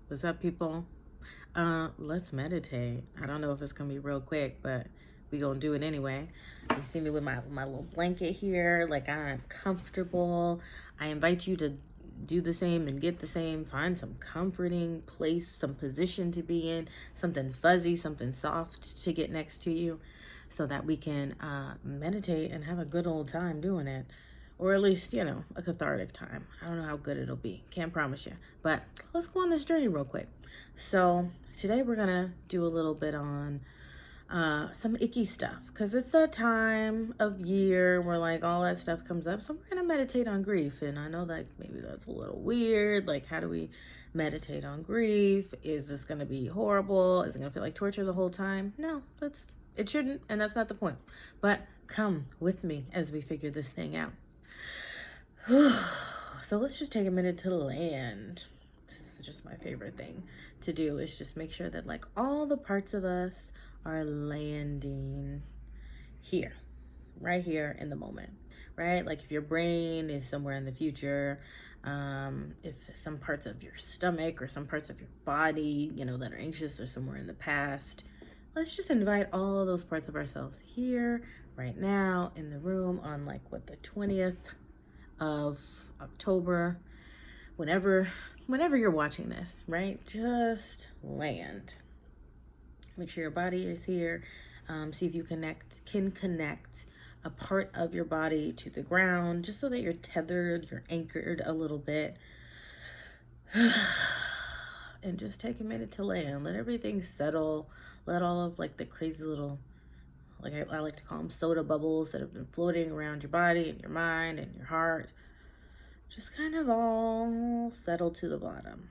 What's up, people? Let's meditate. I don't know if it's gonna be real quick, but we gonna do it anyway. You see me with my little blanket here, like I'm comfortable. I invite you to do the same and get the same. Find some comforting place, some position to be in, something fuzzy, something soft to get next to you, so that we can meditate and have a good old time doing it. Or at least, a cathartic time. I don't know how good it'll be. Can't promise you. But let's go on this journey real quick. So, today we're going to do a little bit on some icky stuff, because it's a time of year where like all that stuff comes up. So, we're going to meditate on grief. And I know that maybe that's a little weird. Like, how do we meditate on grief? Is this going to be horrible? Is it going to feel like torture the whole time? No, it shouldn't. And that's not the point. But come with me as we figure this thing out. So let's just take a minute to land. This is just my favorite thing to do, is just make sure that like all the parts of us are landing here, right here in the moment, right? Like if your brain is somewhere in the future, if some parts of your stomach or some parts of your body, that are anxious, are somewhere in the past, let's just invite all of those parts of ourselves here, right now, in the room on like the 20th of October, whenever you're watching this, right? Just land. Make sure your body is here. See if you can connect a part of your body to the ground, just so that you're tethered, you're anchored a little bit. And just take a minute to land. Let everything settle. Let all of like the crazy little, like I like to call them soda bubbles that have been floating around your body and your mind and your heart, just kind of all settle to the bottom.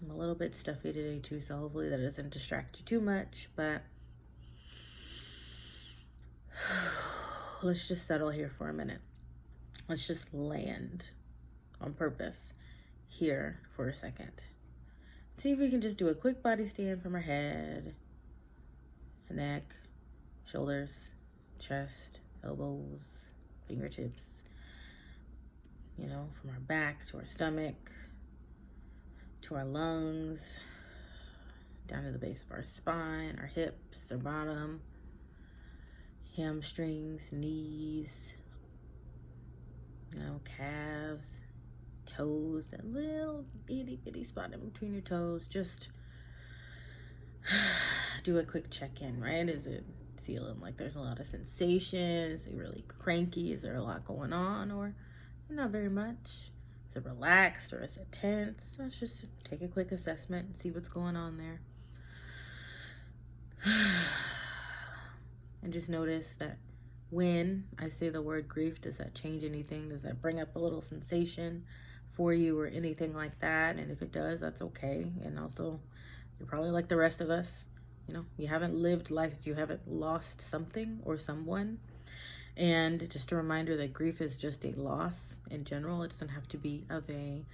I'm a little bit stuffy today too, so hopefully that doesn't distract you too much, but let's just settle here for a minute. Let's just land on purpose here for a second. See if we can just do a quick body stand from our head, neck, shoulders, chest, elbows, fingertips, from our back to our stomach, to our lungs, down to the base of our spine, our hips, our bottom, hamstrings, knees, calves, toes, that little itty bitty spot in between your toes. Just do a quick check-in, right? Is it feeling like there's a lot of sensation? Is it really cranky? Is there a lot going on, or not very much? Is it relaxed or is it tense? Let's just take a quick assessment and see what's going on there. And just notice that when I say the word grief, does that change anything? Does that bring up a little sensation for you or anything like that? And if it does, that's okay. And also, you're probably like the rest of us. You haven't lived life if you haven't lost something or someone. And just a reminder that grief is just a loss in general. It doesn't have to be of a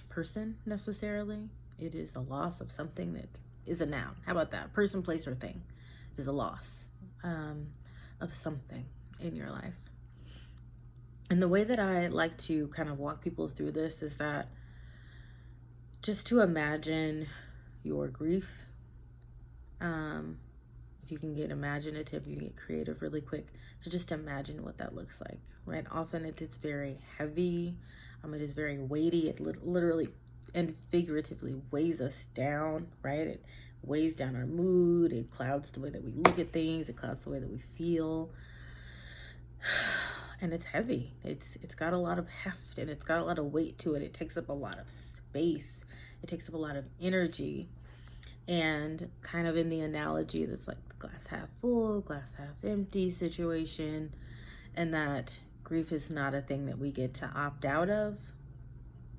person necessarily. It is a loss of something that is a noun. How about that? Person, place, or thing is a loss of something in your life. And the way that I like to kind of walk people through this is that just to imagine your grief. If you can get imaginative, you can get creative really quick. So just imagine what that looks like, right? Often it's very heavy. It is very weighty. It literally and figuratively weighs us down, right? It weighs down our mood. It clouds the way that we look at things. It clouds the way that we feel. And it's heavy. It's got a lot of heft, and it's got a lot of weight to it. It takes up a lot of space. It takes up a lot of energy. And kind of in the analogy that's like the glass half full, glass half empty situation, and that grief is not a thing that we get to opt out of.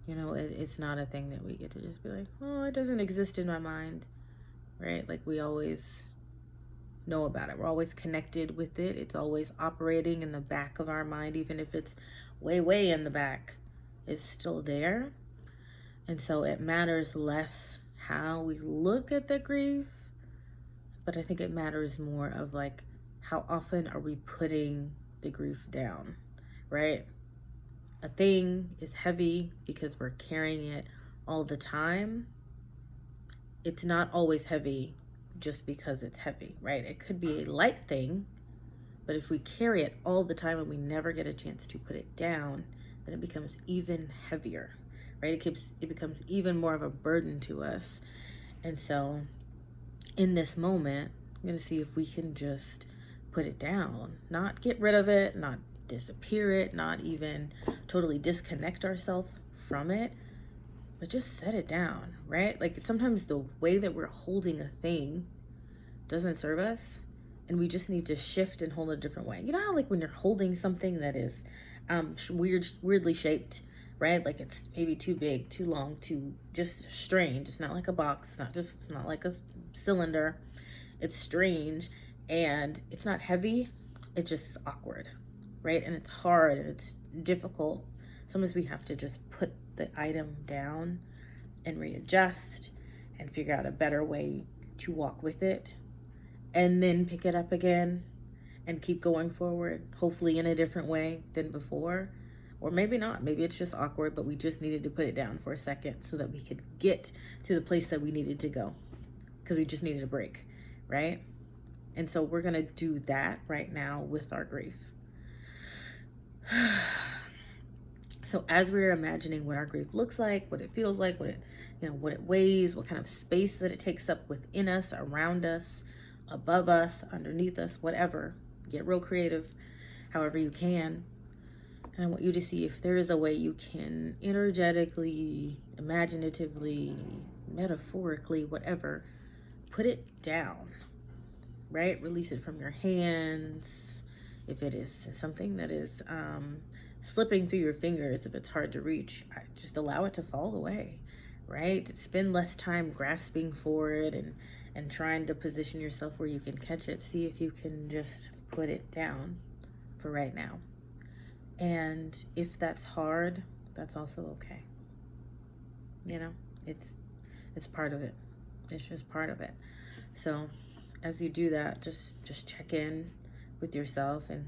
It's not a thing that we get to just be like, oh, it doesn't exist in my mind, right? Like we always know about it. We're always connected with it. It's always operating in the back of our mind, even if it's way, way in the back. It's still there. And so it matters less how we look at the grief, but I think it matters more of like, how often are we putting the grief down, right? a thing is heavy because we're carrying it all the time, it's not always heavy just because it's heavy, right? It could be a light thing, but if we carry it all the time and we never get a chance to put it down, then it becomes even heavier, right? It becomes even more of a burden to us. And so in this moment, I'm going to see if we can just put it down, not get rid of it, not disappear it, not even totally disconnect ourselves from it, but just set it down, right? Like sometimes the way that we're holding a thing doesn't serve us, and we just need to shift and hold a different way. You know how like when you're holding something that is weirdly shaped, right? Like it's maybe too big, too long, too just strange. It's not like a box. It's not like a cylinder. It's strange, and it's not heavy. It's just awkward, right? And it's hard and it's difficult. Sometimes we have to just put the item down and readjust and figure out a better way to walk with it, and then pick it up again and keep going forward, hopefully in a different way than before. Or maybe not. Maybe it's just awkward, but we just needed to put it down for a second so that we could get to the place that we needed to go, because we just needed a break, right? And so we're going to do that right now with our grief. So as we're imagining what our grief looks like, what it feels like, what it weighs, what kind of space that it takes up within us, around us, above us, underneath us, whatever. Get real creative, however you can. And I want you to see if there is a way you can energetically, imaginatively, metaphorically, whatever, put it down, right? Release it from your hands. If it is something that is slipping through your fingers, if it's hard to reach, just allow it to fall away, right? Spend less time grasping for it and trying to position yourself where you can catch it. See if you can just put it down for right now. And if that's hard, that's also okay. You know, it's part of it. It's just part of it. So as you do that, just check in with yourself and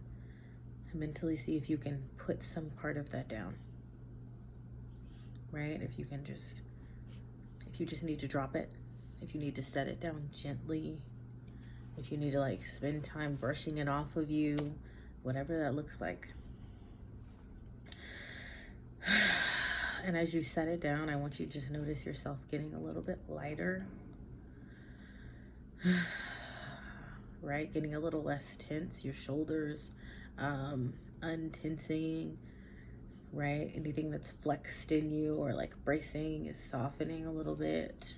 mentally see if you can put some part of that down, right? If you just need to drop it, if you need to set it down gently, if you need to like spend time brushing it off of you, whatever that looks like. And as you set it down, I want you to just notice yourself getting a little bit lighter, right? Getting a little less tense, your shoulders untensing, right? Anything that's flexed in you or like bracing is softening a little bit,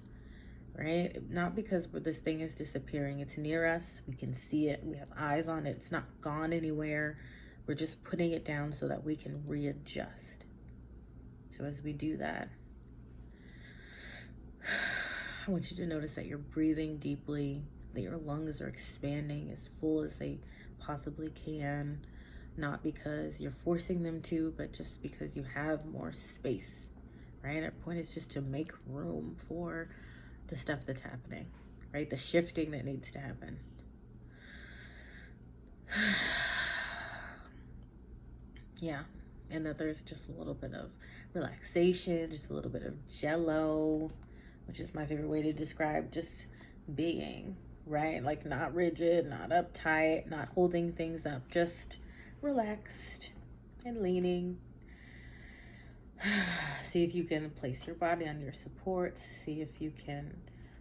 right? Not because this thing is disappearing. It's near us. We can see it. We have eyes on it. It's not gone anywhere. We're just putting it down so that we can readjust. So as we do that, I want you to notice that you're breathing deeply, that your lungs are expanding as full as they possibly can, not because you're forcing them to, but just because you have more space, right? Our point is just to make room for the stuff that's happening, right? The shifting that needs to happen. Yeah. And that there's just a little bit of relaxation, just a little bit of jello, which is my favorite way to describe just being, right? Like not rigid, not uptight, not holding things up, just relaxed and leaning. See if you can place your body on your supports. See if you can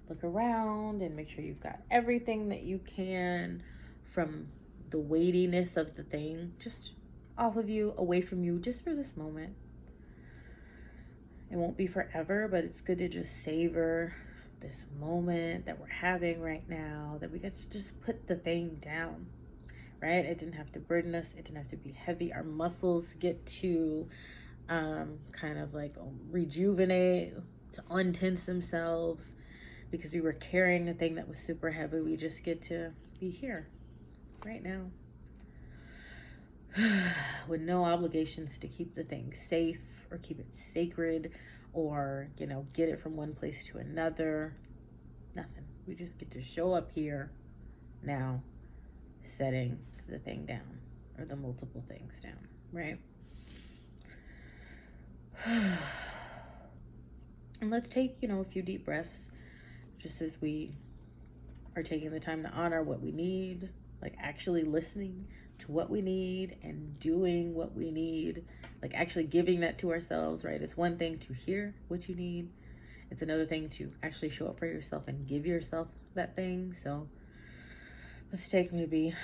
look around and make sure you've got everything that you can from the weightiness of the thing just off of you, away from you, just for this moment. It won't be forever, but it's good to just savor this moment that we're having right now, that we get to just put the thing down, right? It didn't have to burden us. It didn't have to be heavy. Our muscles get to kind of like rejuvenate, to untense themselves, because we were carrying a thing that was super heavy. We just get to be here right now with no obligations to keep the thing safe or keep it sacred or, get it from one place to another. Nothing. We just get to show up here now, setting the thing down or the multiple things down, right? And let's take, a few deep breaths just as we are taking the time to honor what we need, like actually listening to what we need and doing what we need, like actually giving that to ourselves, right? It's one thing to hear what you need, it's another thing to actually show up for yourself and give yourself that thing. So let's take maybe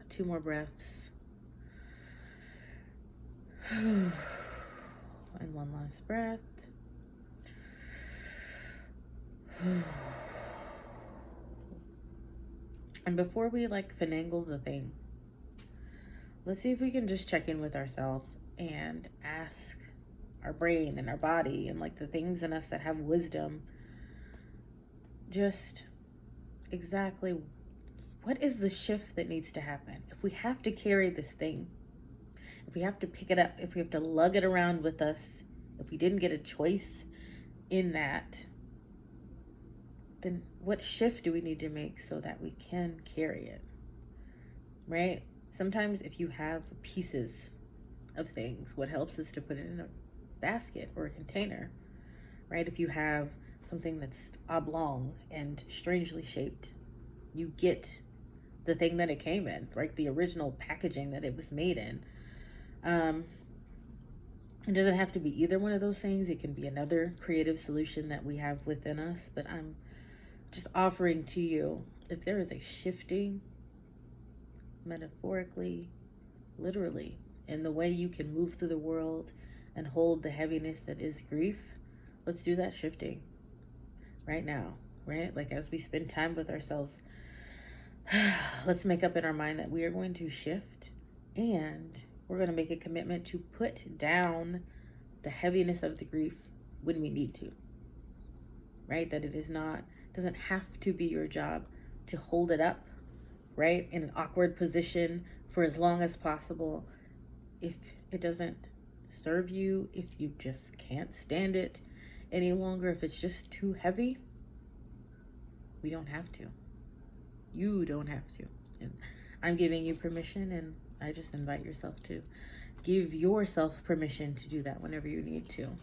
2 more breaths. And one last breath. And before we finagle the thing, let's see if we can just check in with ourselves and ask our brain and our body and the things in us that have wisdom, just exactly what is the shift that needs to happen. If we have to carry this thing, if we have to pick it up, if we have to lug it around with us, if we didn't get a choice in that, then what shift do we need to make so that we can carry it, right? Sometimes if you have pieces of things, what helps is to put it in a basket or a container, right? If you have something that's oblong and strangely shaped, you get the thing that it came in, right? The original packaging that it was made in. It doesn't have to be either one of those things. It can be another creative solution that we have within us, but I'm just offering to you, if there is a shifting, metaphorically, literally, in the way you can move through the world and hold the heaviness that is grief, let's do that shifting right now, right? As we spend time with ourselves, let's make up in our mind that we are going to shift, and we're going to make a commitment to put down the heaviness of the grief when we need to, right? That it doesn't have to be your job to hold it up, right, in an awkward position for as long as possible. If it doesn't serve you, if you just can't stand it any longer, if it's just too heavy, we don't have to. You don't have to. And I'm giving you permission, and I just invite yourself to give yourself permission to do that whenever you need to.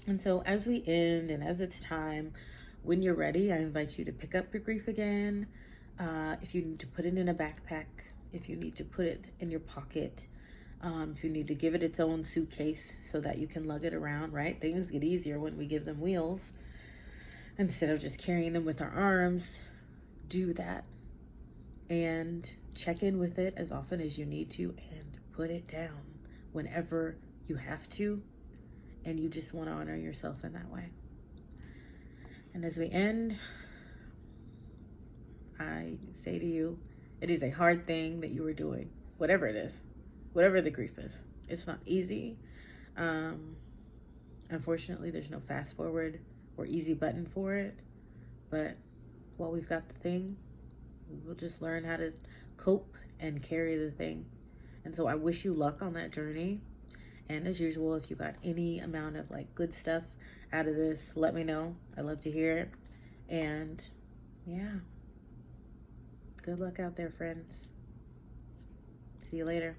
And so as we end and as it's time, when you're ready, I invite you to pick up your grief again. If you need to put it in a backpack, if you need to put it in your pocket, if you need to give it its own suitcase so that you can lug it around, right? Things get easier when we give them wheels instead of just carrying them with our arms. Do that and check in with it as often as you need to, and put it down whenever you have to, and you just want to honor yourself in that way. And as we end, I say to you, it is a hard thing that you are doing, whatever it is, whatever the grief is. It's not easy. Unfortunately, there's no fast forward or easy button for it, but while we've got the thing, we'll just learn how to cope and carry the thing. And so I wish you luck on that journey. And as usual, if you got any amount of good stuff out of this, let me know. I love to hear it. And yeah, good luck out there, friends. See you later.